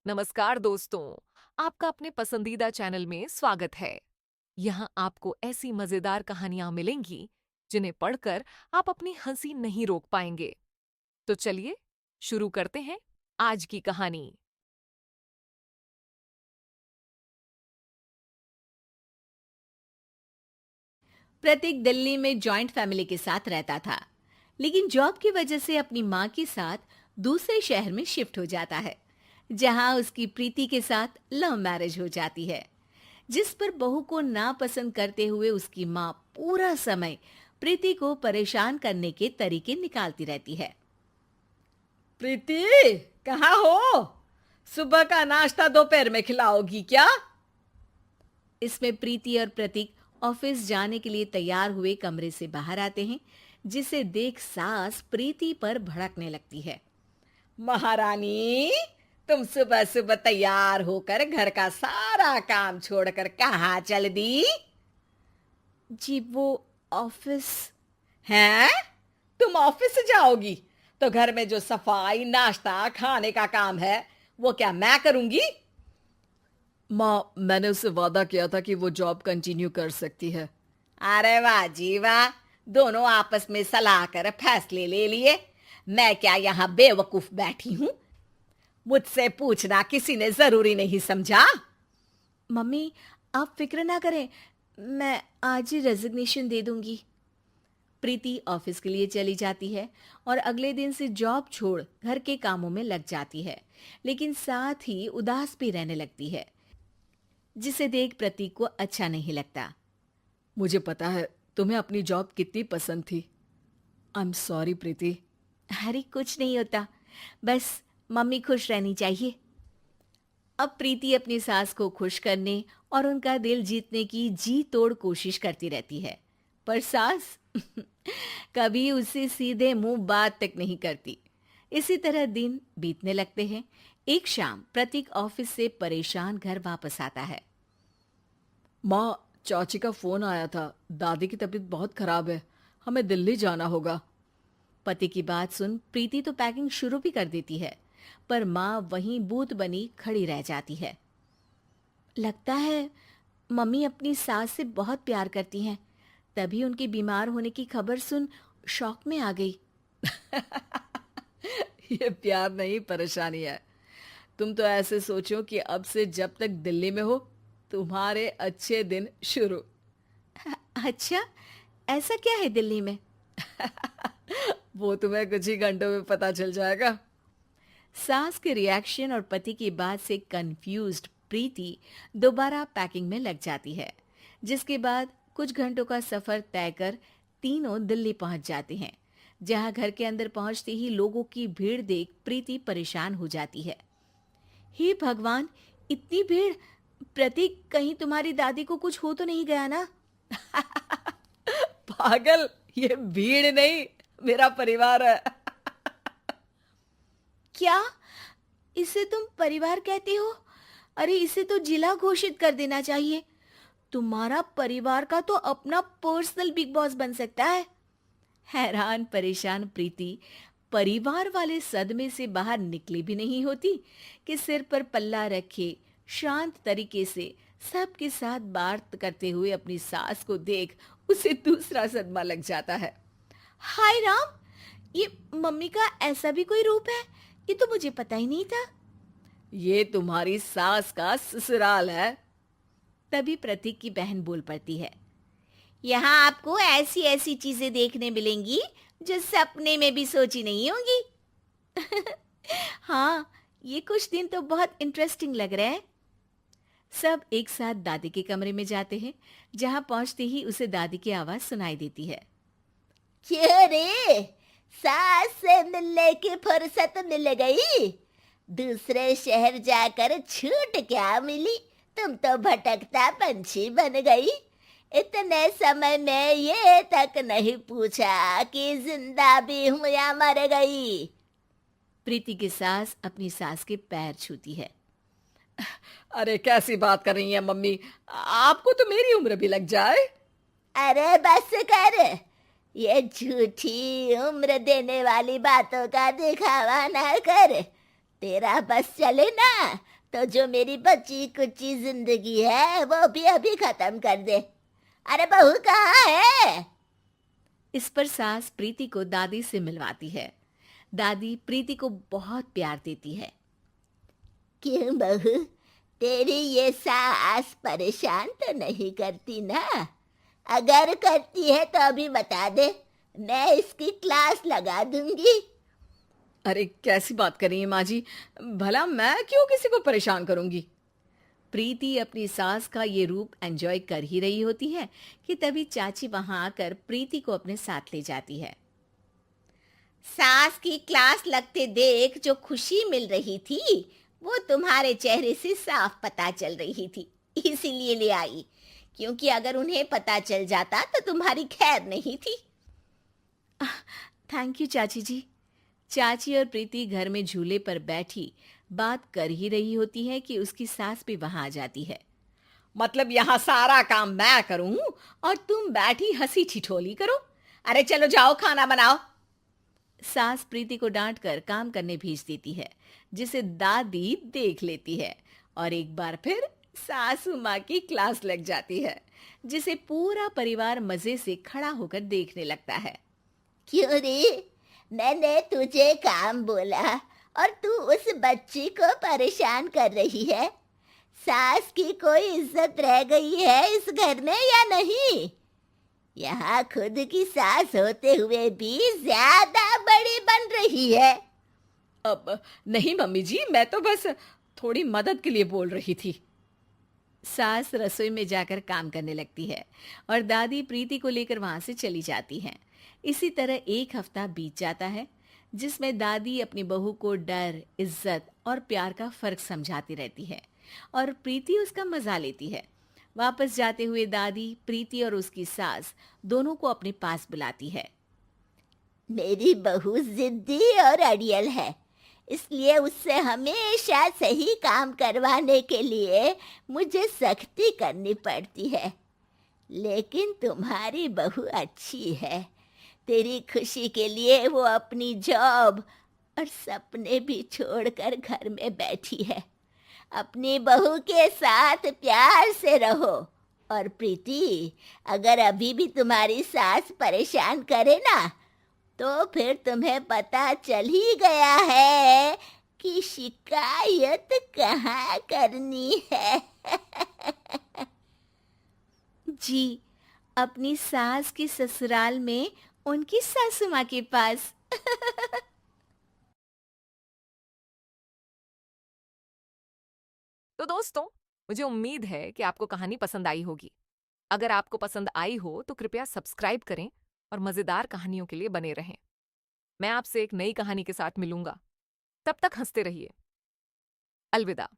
नमस्कार दोस्तों, आपका अपने पसंदीदा चैनल में स्वागत है। यहाँ आपको ऐसी मजेदार कहानियां मिलेंगी जिन्हें पढ़कर आप अपनी हंसी नहीं रोक पाएंगे। तो चलिए शुरू करते हैं आज की कहानी। प्रतीक दिल्ली में जॉइंट फैमिली के साथ रहता था, लेकिन जॉब की वजह से अपनी माँ के साथ दूसरे शहर में शिफ्ट हो जाता है, जहाँ उसकी प्रीति के साथ लव मैरिज हो जाती है, जिस पर बहू को नापसंद करते हुए उसकी माँ पूरा समय प्रीति को परेशान करने के तरीके निकालती रहती है। प्रीति, कहाँ हो? सुबह का नाश्ता दोपहर में खिलाओगी क्या? इसमें प्रीति और प्रतीक ऑफिस जाने के लिए तैयार हुए कमरे से बाहर आते हैं, जिसे देख सास प्रीति पर भड़कने लगती है। महारानी, तुम सुबह सुबह तैयार होकर घर का सारा काम छोड़कर कहाँ चल दी? जी वो ऑफिस। हैं? तुम ऑफिस से जाओगी तो घर में जो सफाई, नाश्ता, खाने का काम है वो क्या मैं करूंगी? माँ, मैंने उससे वादा किया था कि वो जॉब कंटिन्यू कर सकती है। अरे वाह जी वाह, दोनों आपस में सलाह कर फैसले ले लिए। मैं क्या यहाँ बेवकूफ बैठी हूँ? मुझसे पूछना किसी ने जरूरी नहीं समझा? मम्मी, आप फिक्र ना करें, मैं आज ही रेजिग्नेशन दे दूंगी। प्रीति ऑफिस के लिए चली जाती है और अगले दिन से जॉब छोड़ घर के कामों में लग जाती है, लेकिन साथ ही उदास भी रहने लगती है, जिसे देख प्रतीक को अच्छा नहीं लगता। मुझे पता है तुम्हें अपनी जॉब कितनी पसंद थी। आई एम सॉरी प्रीति। अरे कुछ नहीं होता, बस मम्मी खुश रहनी चाहिए। अब प्रीति अपनी सास को खुश करने और उनका दिल जीतने की जी तोड़ कोशिश करती रहती है, पर सास कभी उससे सीधे मुंह बात तक नहीं करती। इसी तरह दिन बीतने लगते हैं। एक शाम प्रतीक ऑफिस से परेशान घर वापस आता है। माँ, चाची का फोन आया था। दादी की तबीयत बहुत खराब है, हमें दिल्ली जाना होगा। पति की बात सुन प्रीति तो पैकिंग शुरू भी कर देती है, पर माँ वहीं बूत बनी खड़ी रह जाती है। लगता है मम्मी अपनी सास से बहुत प्यार करती हैं, तभी उनके बीमार होने की खबर सुन शॉक में आ गई। ये प्यार नहीं, परेशानी है। तुम तो ऐसे सोचो कि अब से जब तक दिल्ली में हो तुम्हारे अच्छे दिन शुरू। अच्छा, ऐसा क्या है दिल्ली में? वो तुम्हें कुछ ही घंटों में पता चल जाएगा। सास के रिएक्शन और पति की बात से कंफ्यूज्ड प्रीति दोबारा पैकिंग में लग जाती है, जिसके बाद कुछ घंटों का सफर तय कर तीनों दिल्ली पहुंच जाते हैं, जहां घर के अंदर पहुंचते ही लोगों की भीड़ देख प्रीति परेशान हो जाती है। हे भगवान, इतनी भीड़! प्रतीक, कहीं तुम्हारी दादी को कुछ हो तो नहीं गया ना? पागल, ये भीड़ नहीं, मेरा परिवार है। क्या इसे तुम परिवार कहते हो? अरे इसे तो जिला घोषित कर देना चाहिए। तुम्हारा परिवार का तो अपना पर्सनल बिग बॉस बन सकता है। हैरान परेशान प्रीति परिवार वाले सदमे से बाहर निकली भी नहीं होती कि सिर पर पल्ला रखे शांत तरीके से सबके साथ बात करते हुए अपनी सास को देख उसे दूसरा सदमा लग जाता है। हाय राम, ये मम्मी का ऐसा भी कोई रूप है? ये तो मुझे पता ही नहीं था। ये तुम्हारी सास का ससुराल है। तभी प्रतीक की बहन बोल पड़ती है। यहाँ आपको ऐसी ऐसी चीजें देखने मिलेंगी जो सपने में भी सोची नहीं होंगी। हाँ, ये कुछ दिन तो बहुत इंटरेस्टिंग लग रहे हैं। सब एक साथ दादी के कमरे में जाते हैं, जहाँ पहुंचते ही उसे दादी की आवाज सुनाई देती है। क्यों रे, सास से मिलने की फुर्सत मिल गई? दूसरे शहर जाकर छूट क्या मिली? तुम तो भटकता पंछी बन गई। इतने समय में ये तक नहीं पूछा कि जिंदा भी हूं या मर गई। प्रीति की सास अपनी सास के पैर छूती है। अरे कैसी बात कर रही है मम्मी, आपको तो मेरी उम्र भी लग जाए। अरे बस कर, ये झूठी उम्र देने वाली बातों का दिखावा ना कर। तेरा बस चले ना तो जो मेरी बची कुची जिंदगी है वो भी अभी खत्म कर दे। अरे बहू कहाँ है? इस पर सास प्रीति को दादी से मिलवाती है। दादी प्रीति को बहुत प्यार देती है। क्यों बहू, तेरी ये सास परेशान तो नहीं करती ना? अगर करती है तो अभी बता दे, मैं इसकी क्लास लगा दूंगी। अरे कैसी बात कर रही है माँ जी, भला मैं क्यों किसी को परेशान करूंगी। प्रीति अपनी सास का ये रूप एंजॉय कर ही रही होती है कि तभी चाची वहां आकर प्रीति को अपने साथ ले जाती है। सास की क्लास लगते देख जो खुशी मिल रही थी वो तुम्हारे चेहरे से साफ पता चल रही थी, इसीलिए ले आई। क्योंकि अगर उन्हें पता चल जाता तो तुम्हारी खैर नहीं थी। थैंक यू चाची जी। चाची और प्रीति घर में झूले पर बैठी बात कर ही रही होती है कि उसकी सास भी वहां आ जाती है। मतलब यहाँ सारा काम मैं करूं और तुम बैठी हंसी ठिठोली करो? अरे चलो जाओ खाना बनाओ। सास प्रीति को डांट कर काम करने भेज देती है, जिसे दादी देख लेती है और एक बार फिर सासू माँ की क्लास लग जाती है, जिसे पूरा परिवार मजे से खड़ा होकर देखने लगता है। क्यों रे, मैंने तुझे काम बोला और तू उस बच्ची को परेशान कर रही है? सास की कोई इज्जत रह गई है इस घर में या नहीं? यहाँ खुद की सास होते हुए भी ज्यादा बड़ी बन रही है। अब नहीं मम्मी जी, मैं तो बस थोड़ी मदद के लिए बोल रही थी। सास रसोई में जाकर काम करने लगती है और दादी प्रीति को लेकर वहां से चली जाती हैं। इसी तरह एक हफ्ता बीत जाता है, जिसमें दादी अपनी बहू को डर, इज्जत और प्यार का फर्क समझाती रहती है और प्रीति उसका मजा लेती है। वापस जाते हुए दादी प्रीति और उसकी सास दोनों को अपने पास बुलाती है। मेरी बहू जिद्दी और अड़ियल है, इसलिए उससे हमेशा सही काम करवाने के लिए मुझे सख्ती करनी पड़ती है। लेकिन तुम्हारी बहू अच्छी है, तेरी खुशी के लिए वो अपनी जॉब और सपने भी छोड़कर घर में बैठी है। अपनी बहू के साथ प्यार से रहो। और प्रीति, अगर अभी भी तुम्हारी सास परेशान करे ना, तो फिर तुम्हें पता चल ही गया है कि शिकायत कहाँ करनी है। जी, अपनी सास की ससुराल में उनकी सासू माँ के पास। तो दोस्तों, मुझे उम्मीद है कि आपको कहानी पसंद आई होगी। अगर आपको पसंद आई हो तो कृपया सब्सक्राइब करें और मजेदार कहानियों के लिए बने रहें। मैं आपसे एक नई कहानी के साथ मिलूंगा। तब तक हंसते रहिए। अलविदा।